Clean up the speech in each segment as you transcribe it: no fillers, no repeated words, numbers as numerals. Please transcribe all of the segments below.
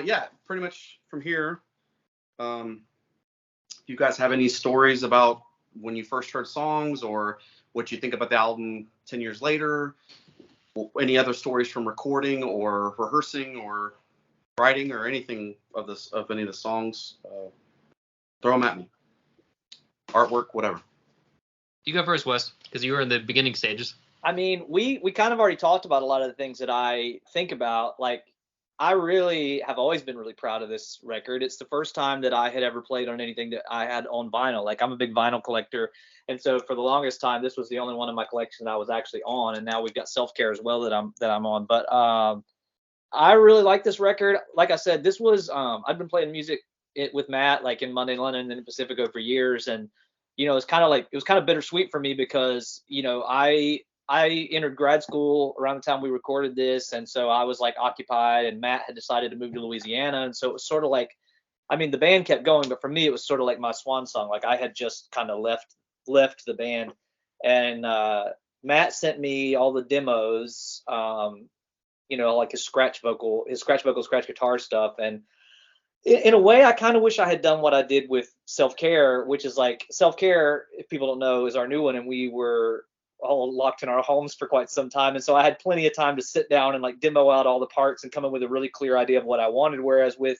yeah, pretty much from here. You guys have any stories about when you first heard songs, or what you think about the album 10 years later? Any other stories from recording or rehearsing or writing or anything of any of the songs? Throw them at me. Artwork, whatever. You go first, Wes, because you were in the beginning stages. I mean, we kind of already talked about a lot of the things that I think about. Like, I really have always been really proud of this record. It's the first time that I had ever played on anything that I had on vinyl. Like, I'm a big vinyl collector. And so for the longest time, this was the only one in my collection that I was actually on. And now we've got Self-Care as well that I'm on. But I really like this record. Like I said, this was I've been playing music with Matt, like in Monday London and in Pacifico for years. And, it was kind of bittersweet for me because, I entered grad school around the time we recorded this. And so I was like occupied, and Matt had decided to move to Louisiana. And so it was sort of like, I mean, the band kept going, but for me, it was sort of like my swan song. Like I had just kind of left the band, and Matt sent me all the demos, like his scratch guitar stuff. And in a way, I kind of wish I had done what I did with Self-Care, which is like Self-Care, if people don't know, is our new one. And we were all locked in our homes for quite some time. And so I had plenty of time to sit down and like demo out all the parts and come up with a really clear idea of what I wanted. Whereas with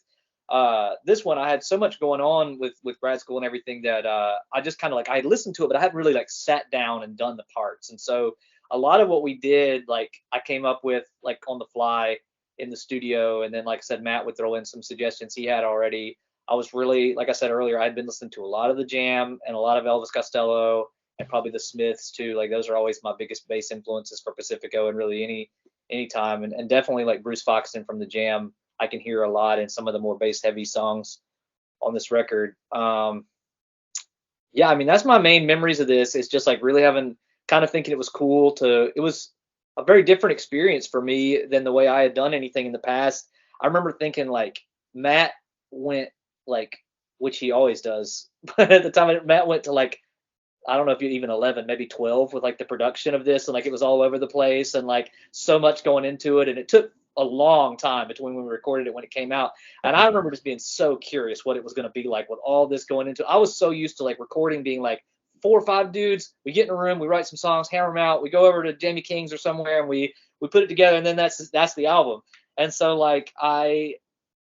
this one, I had so much going on with grad school and everything that I just kind of like, I listened to it, but I hadn't really like sat down and done the parts. And so a lot of what we did, like I came up with like on the fly in the studio. And then, like I said, Matt would throw in some suggestions he had already. I was really, like I said earlier, I'd been listening to a lot of the Jam and a lot of Elvis Costello, and probably the Smiths too. Like those are always my biggest bass influences for Pacifico and really any time. And definitely like Bruce Foxton from the Jam, I can hear a lot in some of the more bass heavy songs on this record. Yeah, I mean, that's my main memories of this. It's just like really thinking it was cool it was a very different experience for me than the way I had done anything in the past. I remember thinking like Matt went like, which he always does, but at the time Matt went to like, I don't know if you're even 11, maybe 12 with like the production of this. And like, it was all over the place and like so much going into it. And it took a long time between when we recorded it, when it came out. And I remember just being so curious what it was going to be like with all this going into it. I was so used to like recording being like 4 or 5 dudes. We get in a room, we write some songs, hammer them out. We go over to Jamie King's or somewhere and we put it together, and then that's the album. And so like, I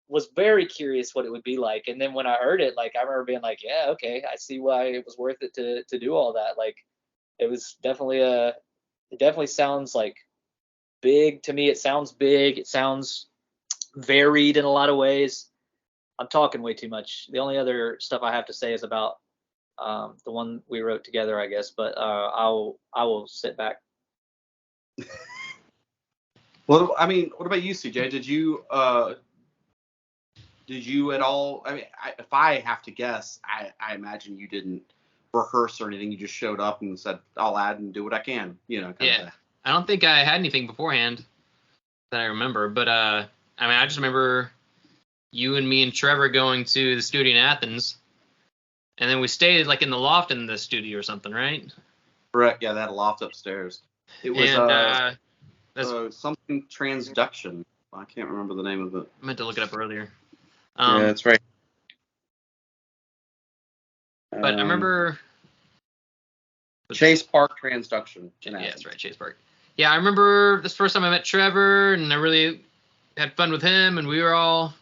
was very curious what it would be like. And then when I heard it, like I remember being like, yeah, okay, I see why it was worth it to do all that. Like it was definitely it definitely sounds like big to me. It sounds big. It sounds varied in a lot of ways. I'm talking way too much. The only other stuff I have to say is about the one we wrote together, I guess, but I will sit back. Well, I mean, what about you, CJ? Did you at all? I mean, if I have to guess, I imagine you didn't rehearse or anything. You just showed up and said, "I'll add and do what I can." Kind of. I don't think I had anything beforehand that I remember, but I mean, I just remember you and me and Trevor going to the studio in Athens, and then we stayed like in the loft in the studio or something, right? Correct. Yeah, they had a loft upstairs. It was something transduction. I can't remember the name of it. I meant to look it up earlier. Yeah, that's right. But I remember Chase Park Transduction. Yeah, that's right, Chase Park. Yeah, I remember this first time I met Trevor, and I really had fun with him, and we were all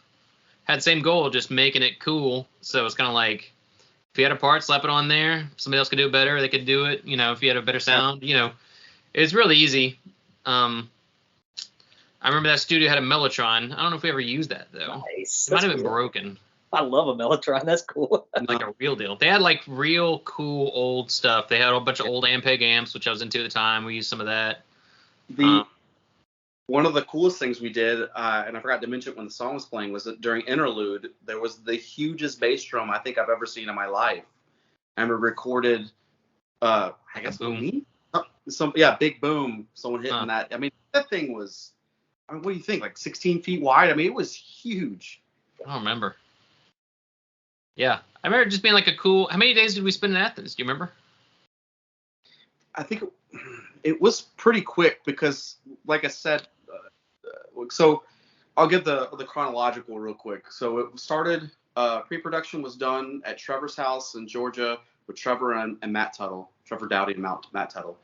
had the same goal, just making it cool. So it's kind of like, if you had a part, slap it on there. If somebody else could do it better, they could do it. If you had a better sound, it's really easy. I remember that studio had a Mellotron. I don't know if we ever used that, though. Nice. It might have been broken. I love a Mellotron. That's cool. Like a real deal. They had like real cool old stuff. They had a bunch of old Ampeg amps, which I was into at the time. We used some of that. One of the coolest things we did, and I forgot to mention it when the song was playing, was that during Interlude, there was the hugest bass drum I think I've ever seen in my life. And we recorded, I guess, boom. Big Boom, someone hitting that. I mean, that thing was, what do you think, like 16 feet wide? I mean, it was huge. I don't remember. Yeah, I remember it just being like a cool. How many days did we spend in Athens? Do you remember? I think it was pretty quick because, like I said, so I'll give the chronological real quick. So it started, pre-production was done at Trevor's house in Georgia with Trevor and Matt Tuttle, Trevor Dowdy and Matt Tuttle.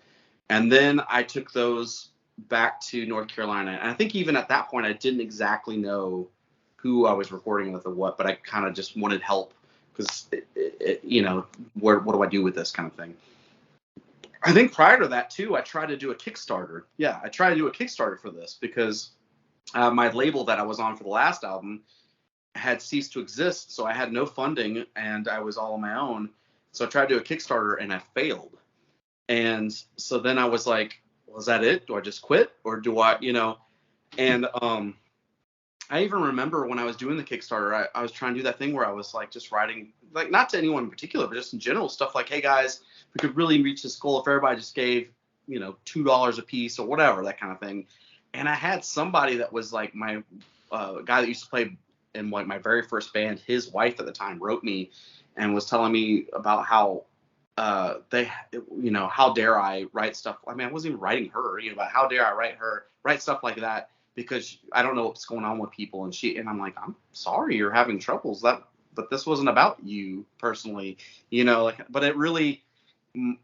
And then I took those back to North Carolina. And I think even at that point, I didn't exactly know who I was recording with or what, but I kind of just wanted help because, what do I do with this kind of thing? I think prior to that, too, I tried to do a Kickstarter. Yeah, I tried to do a Kickstarter for this because my label that I was on for the last album had ceased to exist. So I had no funding and I was all on my own. So I tried to do a Kickstarter and I failed. And so then I was like, well, is that it? Do I just quit or do I, and I even remember when I was doing the Kickstarter, I was trying to do that thing where I was like just writing, like not to anyone in particular, but just in general stuff like, hey guys, we could really reach this goal if everybody just gave, $2 a piece or whatever, that kind of thing. And I had somebody that was like my guy that used to play in my very first band, his wife at the time wrote me and was telling me about how how dare I write stuff. I mean, I wasn't even writing her, about how dare I write stuff like that because I don't know what's going on with people. And I'm like, I'm sorry you're having troubles but this wasn't about you personally, but it really,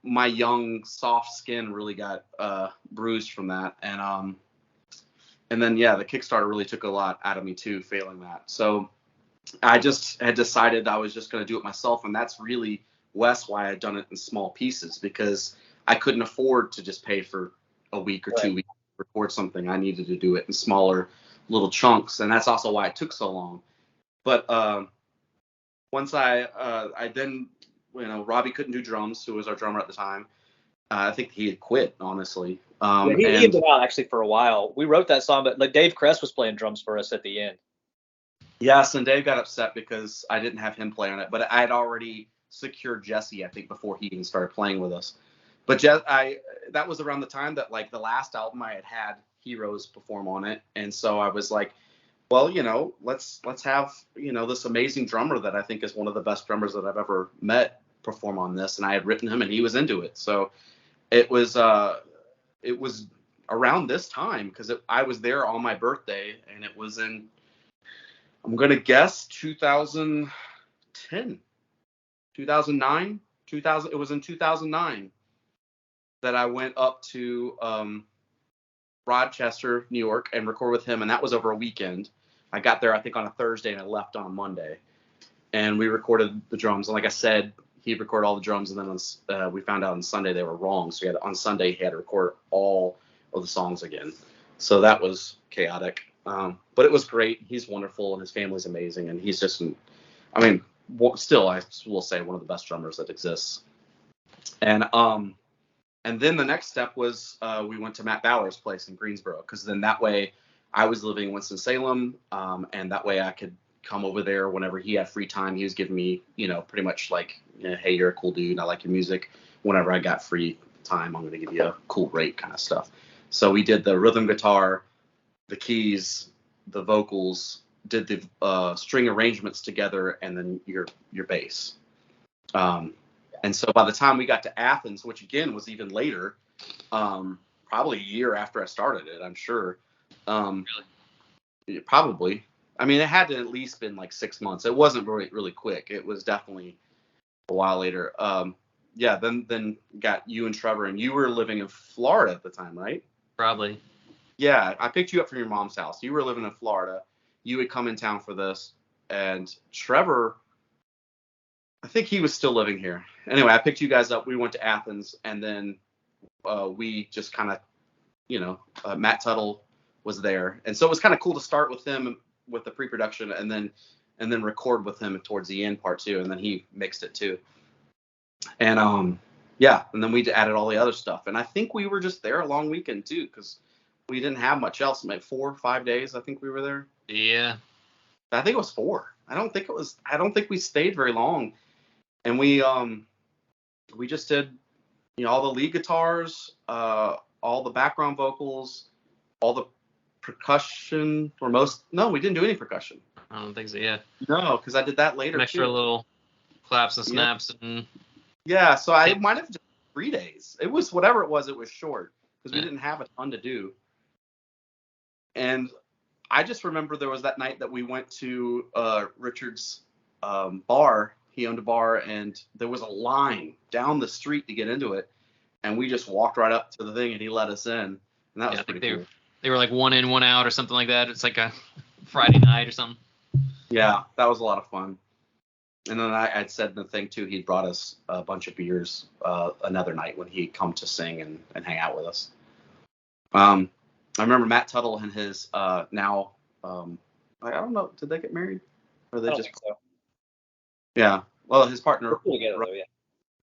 my young soft skin really got bruised from that. And then, yeah, the Kickstarter really took a lot out of me too, failing that. So I just had decided I was just going to do it myself. And that's really, Wes, why I'd done it in small pieces, because I couldn't afford to just pay for a week or 2 weeks to record something. I needed to do it in smaller little chunks. And that's also why it took so long. But once I then, Robbie couldn't do drums, who was our drummer at the time. I think he had quit, honestly. He had been out actually for a while. We wrote that song, but like Dave Kress was playing drums for us at the end. Yes, and Dave got upset because I didn't have him play on it, but I had already secured Jesse, I think, before he even started playing with us. But that was around the time that, like, the last album I had Heroes perform on it, and so I was like, well, let's have, this amazing drummer that I think is one of the best drummers that I've ever met perform on this, and I had written him, and he was into it. So it was around this time because I was there on my birthday, and it was in, I'm gonna guess 2010, 2009, 2000. It was in 2009 that I went up to Rochester, New York, and recorded with him, and that was over a weekend. I got there, I think, on a Thursday, and I left on a Monday. And we recorded the drums. And like I said, he recorded all the drums, and then we found out on Sunday they were wrong. So on Sunday, he had to record all of the songs again. So that was chaotic. But it was great. He's wonderful, and his family's amazing. And he's just, still, I will say, one of the best drummers that exists. And then the next step was we went to Matt Bauer's place in Greensboro, because then that way I was living in Winston-Salem, and that way I could come over there whenever he had free time. He was giving me, pretty much like, hey, you're a cool dude, I like your music. Whenever I got free time, I'm going to give you a cool rate kind of stuff. So we did the rhythm guitar, the keys, the vocals, did the string arrangements together, and then your bass. And so by the time we got to Athens, which again was even later, probably a year after I started it, I'm sure. Really? Probably. I mean, it had to at least been like 6 months. It wasn't really, really quick. It was definitely a while later. Then got you and Trevor, and you were living in Florida at the time, right? Probably. Yeah, I picked you up from your mom's house. You were living in Florida. You had come in town for this, and Trevor, I think he was still living here. Anyway, I picked you guys up. We went to Athens, and then we just kind of, Matt Tuttle was there, and so it was kind of cool to start with him with the pre-production, and then record with him towards the end part too, and then he mixed it too. And and then we added all the other stuff, and I think we were just there a long weekend too, because we didn't have much else. Maybe 4 or 5 days, I think we were there. Yeah. I think it was 4. I don't think we stayed very long. And we just did, all the lead guitars, all the background vocals, all the percussion, no, we didn't do any percussion. I don't think so, yeah. No, because I did that later. An extra little claps and snaps. Yeah. And yeah, so I might have just 3 days. It was whatever it was short, because we didn't have a ton to do. And I just remember there was that night that we went to Richard's bar. He owned a bar, and there was a line down the street to get into it, and we just walked right up to the thing, and he let us in, and that was pretty cool. They were like 1 in, 1 out or something like that. It's like a Friday night or something. Yeah, that was a lot of fun. And then I'd said in the thing too, he'd brought us a bunch of beers another night when he'd come to sing and hang out with us. I remember Matt Tuttle and his now I don't know, did they get married? Or they I don't just think so. Yeah. Well, his partner Together, though, yeah.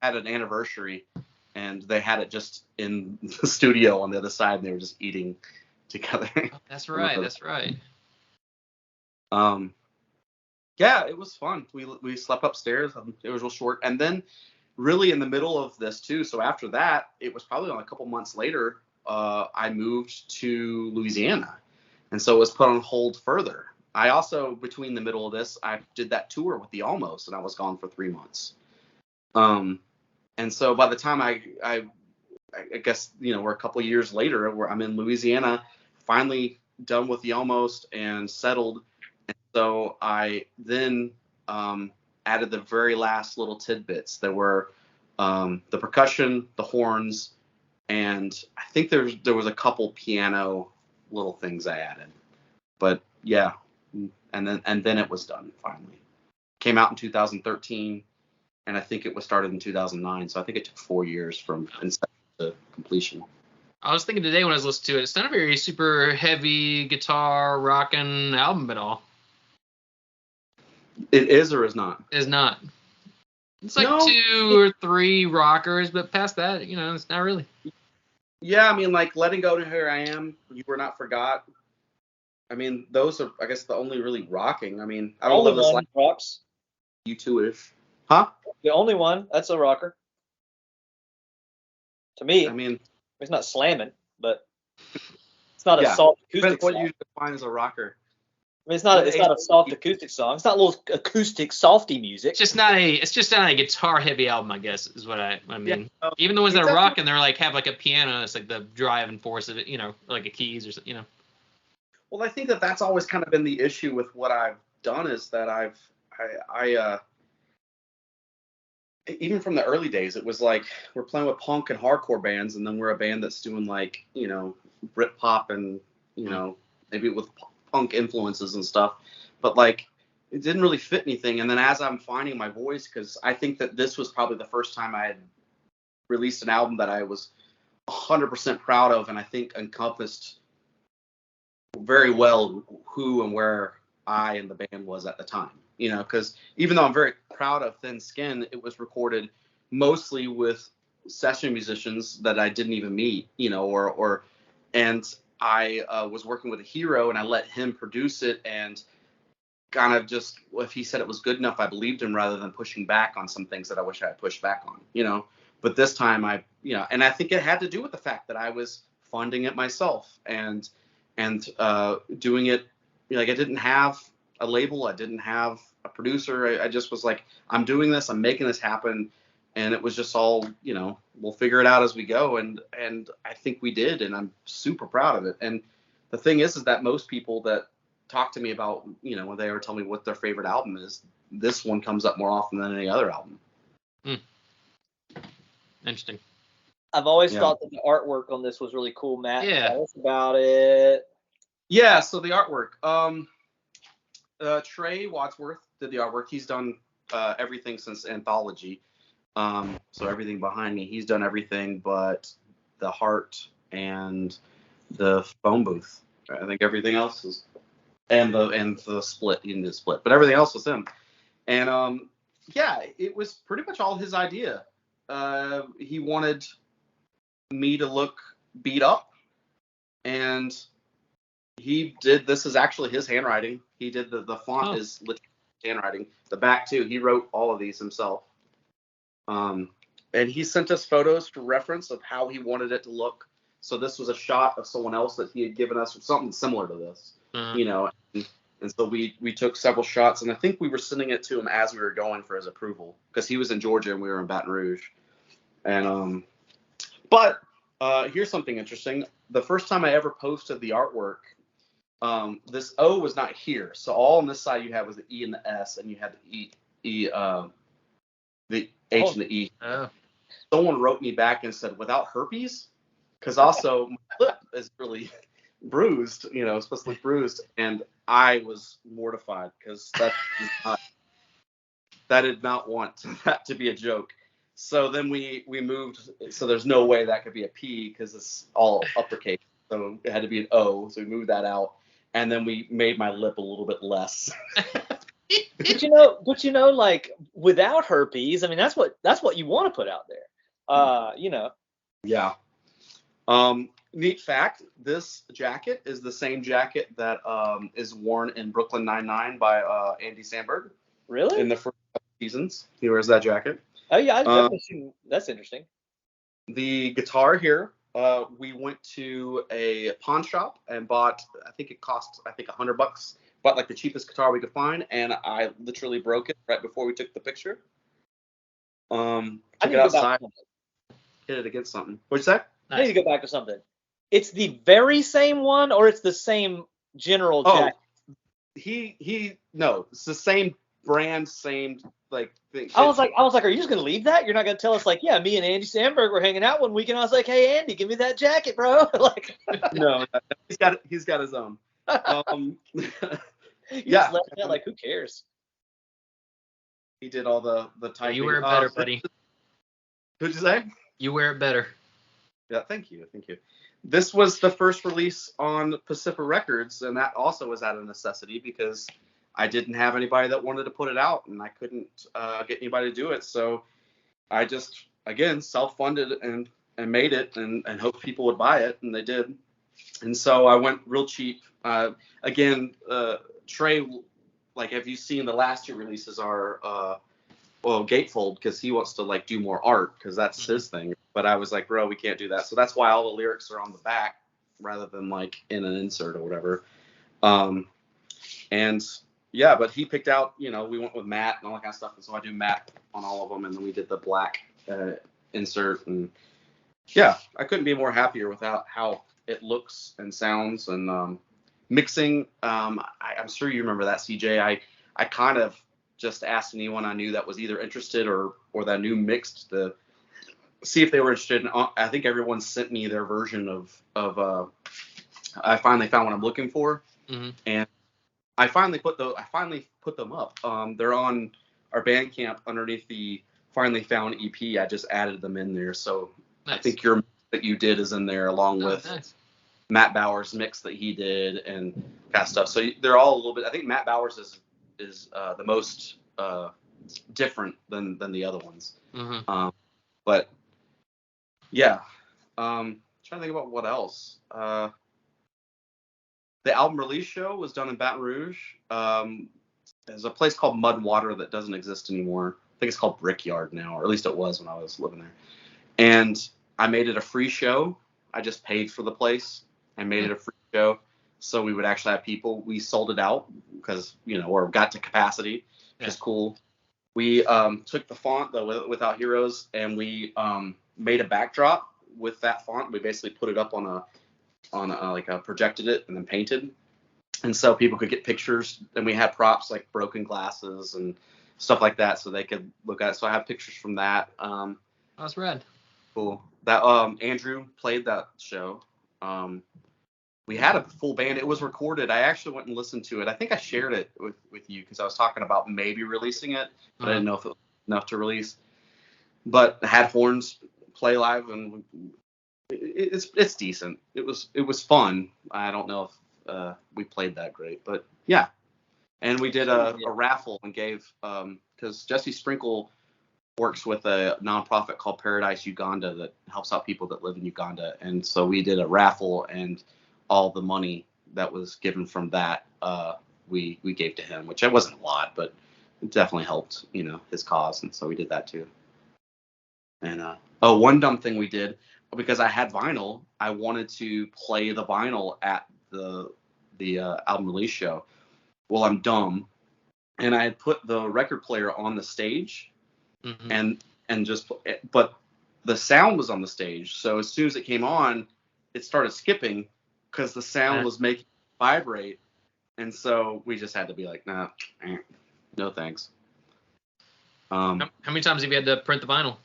had an anniversary, and they had it just in the studio on the other side, and they were just eating together. Oh, that's right. That's right. Yeah, it was fun. We slept upstairs. It was real short, and then really in the middle of this too. So after that, it was probably a couple months later. I moved to Louisiana, and so it was put on hold further. I also, between the middle of this, I did that tour with the Almost, and I was gone for 3 months. And so by the time I guess, we're a couple years later where I'm in Louisiana, finally done with the Almost and settled. And so I then added the very last little tidbits. There were the percussion, the horns, and I think there was a couple piano little things I added. But yeah, and then it was done finally. Came out in 2013, and I think it was started in 2009. So I think it took 4 years from inception to completion. I was thinking today when I was listening to it, it's not a very super heavy guitar rocking album at all. It is or is not? It's not. It's like 2 or 3 rockers, but past that, it's not really. Yeah, I mean, like Letting Go to Here I Am, You Were Not Forgot. I mean, those are, I guess, the only really rocking. I mean, I don't love this like rocks. U2-ish. Huh? The only one, that's a rocker. To me, I mean, it's not slamming, but it's not a soft acoustic song. What you define as a rocker? I mean, it's not a soft acoustic song. It's not a little acoustic softy music. It's just not a guitar heavy album, I guess, is what I mean. Yeah. Even the ones that are rocking, they're like have like a piano. It's like the driving force of it, like a keys or something, Well, I think that's always kind of been the issue with what I've done is that I even from the early days, it was like we're playing with punk and hardcore bands, and then we're a band that's doing like, Britpop and, maybe with punk influences and stuff. But like, it didn't really fit anything. And then as I'm finding my voice, because I think that this was probably the first time I had released an album that I was 100% proud of, and I think encompassed very well who and where I and the band was at the time. Because even though I'm very proud of Thin Skin, it was recorded mostly with session musicians that I didn't even meet, and I was working with a hero, and I let him produce it, and kind of just, if he said it was good enough, I believed him rather than pushing back on some things that I wish I had pushed back on, But this time and I think it had to do with the fact that I was funding it myself and doing it, I didn't have a label, I didn't have a producer, I just was like, I'm doing this, I'm making this happen, and it was just all, we'll figure it out as we go, and I think we did, and I'm super proud of it. And the thing is that most people that talk to me about, when they ever tell me what their favorite album is, this one comes up more often than any other album. Interesting. I've always thought that the artwork on this was really cool, Matt. Yeah. Tell us about it. Yeah, so the artwork. Trey Wadsworth did the artwork. He's done everything since Anthology. So everything behind me, he's done everything but the heart and the phone booth. I think everything else is, and the split. He didn't do the split, but everything else was him. And it was pretty much all his idea. He wanted me to look beat up, and he did. This is actually his handwriting. He did the font is handwriting. The back too. He wrote all of these himself. And he sent us photos for reference of how he wanted it to look. So this was a shot of someone else that he had given us, something similar to this, and so we took several shots, and I think we were sending it to him as we were going for his approval, because he was in Georgia and we were in Baton Rouge. And but here's something interesting. The first time I ever posted the artwork, this O was not here. So all on this side you had was the E and the S, and you had the the H and the E. Oh. Someone wrote me back and said, without herpes, because also my lip is really bruised, supposed to look bruised, and I was mortified because that did not want that to be a joke. So then we moved, so there's no way that could be a P because it's all uppercase. So it had to be an O, so we moved that out, and then we made my lip a little bit less. But like without herpes, I mean that's what you want to put out there. Yeah. Neat fact: this jacket is the same jacket that is worn in Brooklyn Nine-Nine by Andy Samberg. Really? In the first seasons, he wears that jacket. Oh yeah, I've definitely seen. That's interesting. The guitar here, we went to a pawn shop and bought. I think it cost $100. Bought like the cheapest guitar we could find, and I literally broke it right before we took the picture. Took it outside, hit it against something. What'd you say? I need to go back to something. It's the very same one, or it's the same general jacket? No, it's the same brand, same like thing. I was like, are you just gonna leave that? You're not gonna tell us like, yeah, me and Andy Samberg were hanging out one weekend. I was like, hey Andy, give me that jacket, bro. Like, no, he's got his own. Yeah, like who cares? He did all the typing. You wear it better, buddy. What'd you say? You wear it better. Yeah, thank you. This was the first release on Pacific Records, and that also was out of necessity because I didn't have anybody that wanted to put it out, and I couldn't get anybody to do it. So I just, again, self-funded and made it and hoped people would buy it, and they did. And so I went real cheap. Trey, like, have you seen the last two releases are gatefold because he wants to like do more art because that's his thing. But I was like, bro, we can't do that. So that's why all the lyrics are on the back rather than like in an insert or whatever. And yeah, but he picked out, we went with matte and all that kind of stuff. And so I do matte on all of them. And then we did the black insert. And yeah, I couldn't be more happier with how it looks and sounds and mixing. I'm sure you remember that, CJ. I kind of just asked anyone I knew that was either interested or that I knew mixed to see if they were interested. And I think everyone sent me their version of I finally found what I'm looking for. Mm-hmm. And I finally put them up. They're on our Bandcamp underneath the Finally Found EP. I just added them in there. So nice. I think your mix that you did is in there along with nice. Matt Bauer's mix that he did and kind of stuff. So they're all a little bit. I think Matt Bauer's is the most different than the other ones. Mm-hmm. But yeah, trying to think about what else. The album release show was done in Baton Rouge. There's a place called Mud Water that doesn't exist anymore. I think it's called Brickyard now, or at least it was when I was living there. And I made it a free show. I just paid for the place. I made it a free show. So we would actually have people. We sold it out because, or got to capacity, which is cool. We took the font, the Without Heroes, and we made a backdrop with that font. We basically put it up projected it and then painted. And so people could get pictures. And we had props like broken glasses and stuff like that so they could look at it. So I have pictures from that. That's rad. Cool. That Andrew played that show. We had a full band. It was recorded. I actually went and listened to it. I think I shared it with you because I was talking about maybe releasing it, but I didn't know if it was enough to release. But I had horns play live, and it's decent. It was fun. I don't know if we played that great, but yeah. And we did a raffle and gave because Jesse Sprinkle works with a nonprofit called Paradise Uganda that helps out people that live in Uganda, and so we did a raffle and all the money that was given from that we gave to him, which it wasn't a lot, but it definitely helped his cause, and so we did that too. And one dumb thing we did, because I had vinyl, I wanted to play the vinyl at the album release show. Well, I'm dumb, and I had put the record player on the stage, and but the sound was on the stage, so as soon as it came on, it started skipping because the sound was making vibrate. And so we just had to be like, nah, no thanks. How many times have you had to print the vinyl?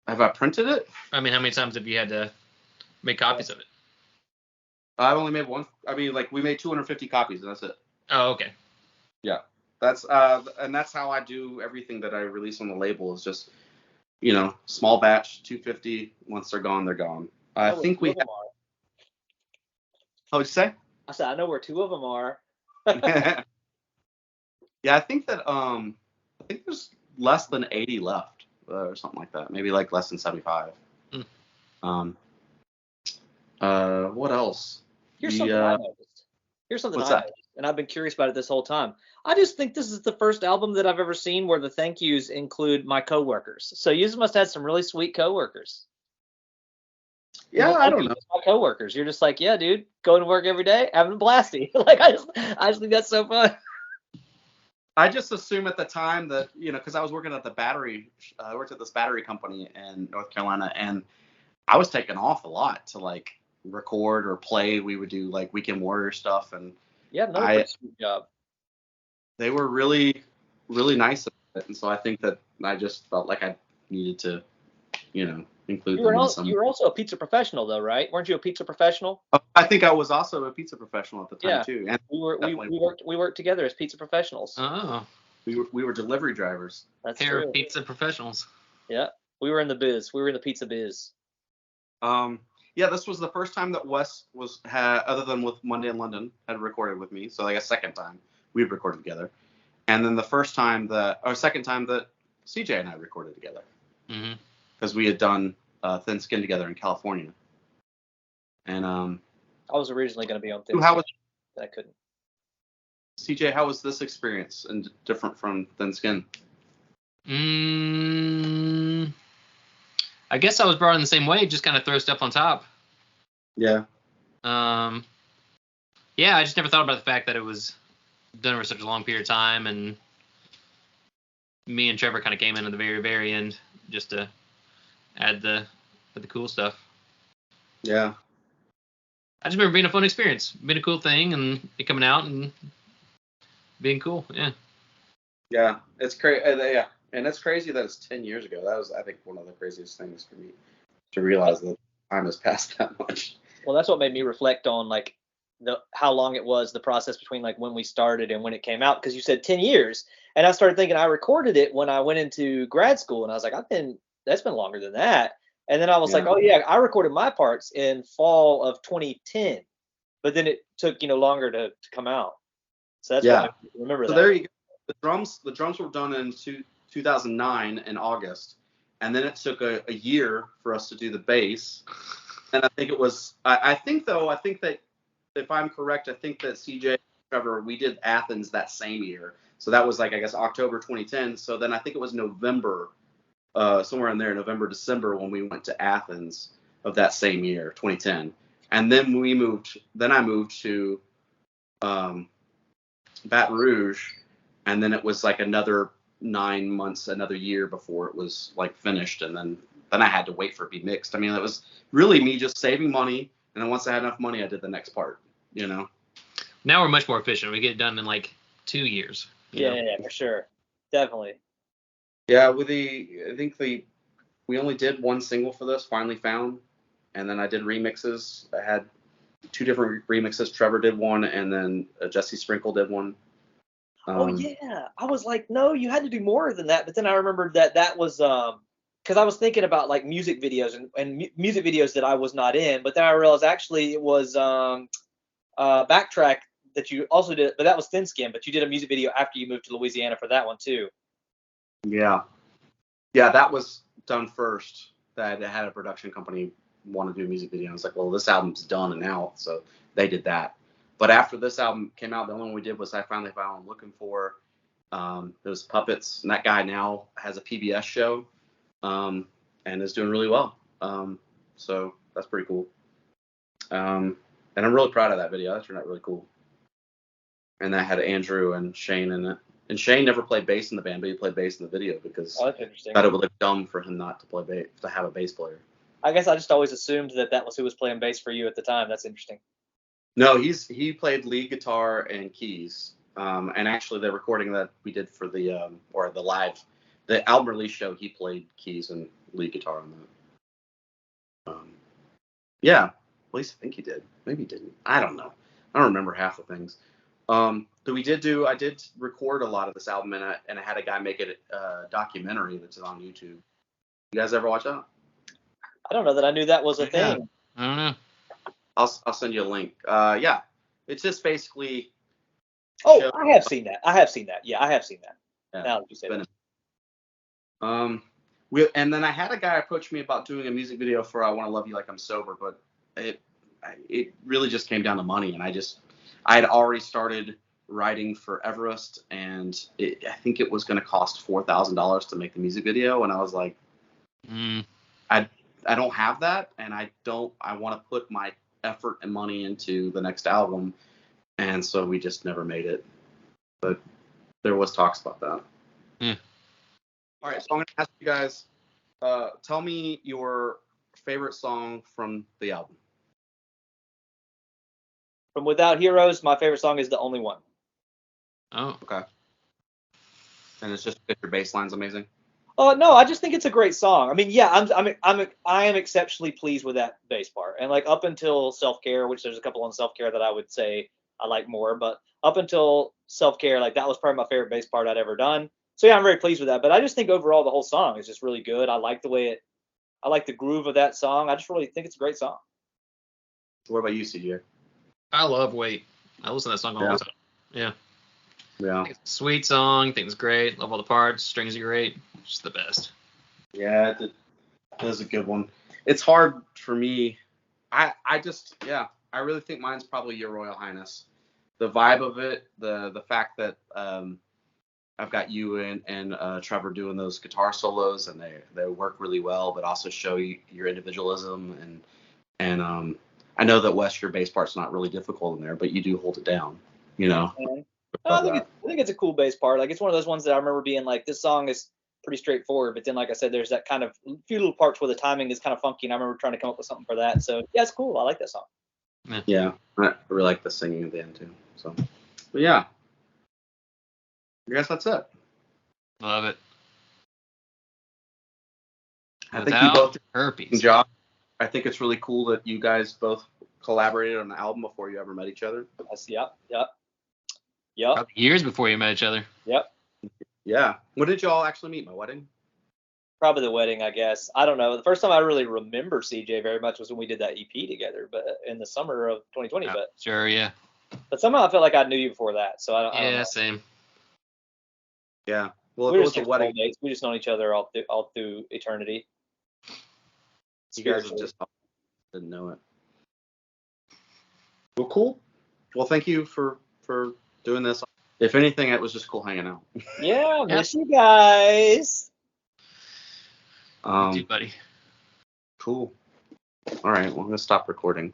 Have I printed it? I mean, how many times have you had to make copies of it? I've only made one. I mean, like we made 250 copies, and that's it. Oh, okay. Yeah, that's and that's how I do everything that I release on the label is just, small batch, 250. Once they're gone, they're gone. I think we. Oh, what'd you say? I said I know where 2 of them are. Yeah, I think there's less than 80 left, or something like that. Maybe like less than 75. What else? Here's something I noticed. What's that? And I've been curious about it this whole time. I just think this is the first album that I've ever seen where the thank yous include my coworkers. So you must have had some really sweet coworkers. Yeah, I don't know. My coworkers. You're just like, yeah, dude, going to work every day, having a blasty. Like I just think that's so fun. I just assume at the time that, because I was working at I worked at this battery company in North Carolina, and I was taking off a lot to like record or play. We would do like Weekend Warrior stuff, and pretty sweet job. They were really, really nice about it, and so I think that I just felt like I needed to, include them in some. You were also a pizza professional, though, right? Weren't you a pizza professional? I think I was also a pizza professional at the time too. And we worked together as pizza professionals. Oh. We were delivery drivers. That's Pair true. of pizza professionals. Yeah, we were in the biz. We were in the pizza biz. Yeah, this was the first time that Wes other than with Monday in London, had recorded with me. So like a second time we'd recorded together, and then the second time that CJ and I recorded together. Mm-hmm. Because we had done Thin Skin together in California. And I was originally going to be on Thin Skin, but I couldn't. CJ, how was this experience and different from Thin Skin? I guess I was brought in the same way, just kind of throw stuff on top. Yeah. Yeah, I just never thought about the fact that it was done over such a long period of time, and me and Trevor kind of came in at the very, very end just to add the cool stuff. Yeah. I just remember being a fun experience, being a cool thing, and it coming out and being cool. Yeah. Yeah, it's crazy. Yeah, and it's crazy that it's 10 years ago. That was, I think, one of the craziest things for me to realize that time has passed that much. Well, that's what made me reflect on like how long it was, the process between like when we started and when it came out. Because you said 10 years, and I started thinking I recorded it when I went into grad school, and I was like, that's been longer than that. And then I was like, oh yeah, I recorded my parts in fall of 2010, but then it took longer to come out. So that's why I remember that. So there you go. The drums were done in 2009 in August, and then it took a year for us to do the bass. And I think it was I think that if I'm correct, I think that CJ and Trevor, we did Athens that same year. So that was like, I guess, October 2010. So then I think it was November, somewhere in there, November, December, when we went to Athens of that same year, 2010. And then I moved to Baton Rouge, and then it was like another 9 months, another year before it was like finished. And then I had to wait for it to be mixed. I mean, it was really me just saving money. And then once I had enough money, I did the next part, Now we're much more efficient. We get it done in like 2 years. Yeah, for sure. Definitely. Yeah, we only did one single for this, Finally Found. And then I did remixes. I had 2 different remixes. Trevor did one, and then Jesse Sprinkle did one. Oh, yeah. I was like, no, you had to do more than that. But then I remembered that was because I was thinking about like music videos and music videos that I was not in. But then I realized actually it was Backtrack that you also did, but that was Thin Skin. But you did a music video after you moved to Louisiana for that one too. Yeah, that was done first. That I had a production company want to do a music video. I was like, well, this album's done and out, so they did that. But after this album came out, the only one we did was I Finally Found What I'm Looking For. It was Puppets, and that guy now has a PBS show, and is doing really well. So that's pretty cool. And I'm really proud of that video. That turned out really cool. And that had Andrew and Shane in it. And Shane never played bass in the band, but he played bass in the video because that's interesting. I thought it would look dumb for him not to play bass, to have a bass player. I guess I just always assumed that was who was playing bass for you at the time. That's interesting. No, he played lead guitar and keys. And actually, the recording that we did for the the album release show, he played keys and lead guitar on that. Yeah, at least I think he did. Maybe he didn't. I don't know. I don't remember half the things. But I did record a lot of this album, and I had a guy make it a documentary that's on YouTube. You guys ever watch that? I don't know that I knew that was a thing. I don't know. I'll send you a link. Yeah, it's just basically. Oh, I have seen that. Yeah, I have seen that. Yeah, now that you say that. And then I had a guy approach me about doing a music video for "I Want to Love You Like I'm Sober," but it really just came down to money, and I had already started writing for Everest, and I think it was going to cost $4,000 to make the music video, and I was like, I don't have that, and I want to put my effort and money into the next album, and so we just never made it. But there was talks about that. All right, so I'm going to ask you guys, tell me your favorite song from the album. From Without Heroes, my favorite song is The Only One. Oh. Okay. And it's just because your bass line's amazing? Oh, no, I just think it's a great song. I mean, yeah, I am exceptionally pleased with that bass part. And like up until Self-Care, which there's a couple on Self-Care that I would say I like more, but up until Self-Care, like that was probably my favorite bass part I'd ever done. So yeah, I'm very pleased with that. But I just think overall the whole song is just really good. I like I like the groove of that song. I just really think it's a great song. What about you, CJ? I love Wait. I listen to that song all the time. Yeah. Yeah. I think it's a sweet song. I think it's great. Love all the parts. Strings are great. Just the best. Yeah, that is a good one. It's hard for me. I really think mine's probably Your Royal Highness. The vibe of it, the fact that I've got you and Trevor doing those guitar solos, and they work really well, but also show you your individualism, and I know that Wes, your bass part's not really difficult in there, but you do hold it down, you know. I think it's a cool bass part. Like it's one of those ones that I remember being like, this song is pretty straightforward, but then like I said, there's that kind of few little parts where the timing is kind of funky, and I remember trying to come up with something for that. So yeah, it's cool. I like that song. Yeah, I really like the singing at the end too. So, but yeah, I guess that's it. Love it. I think you both did herpes. a good job. I think it's really cool that you guys both collaborated on the album before you ever met each other. Yep. Probably years before you met each other. Yep. Yeah. When did y'all actually meet? My wedding? Probably the wedding, I guess. I don't know. The first time I really remember CJ very much was when we did that EP together, but in the summer of 2020. But sure, yeah. But somehow I felt like I knew you before that, so I don't know. Same. Yeah. Well, we it was a wedding. We just known each other all through eternity. You guys just didn't know it. Well, cool. Well, thank you for doing this. If anything, it was just cool hanging out. Yeah, miss you guys. You too, buddy. Cool. All right, well, I'm gonna stop recording.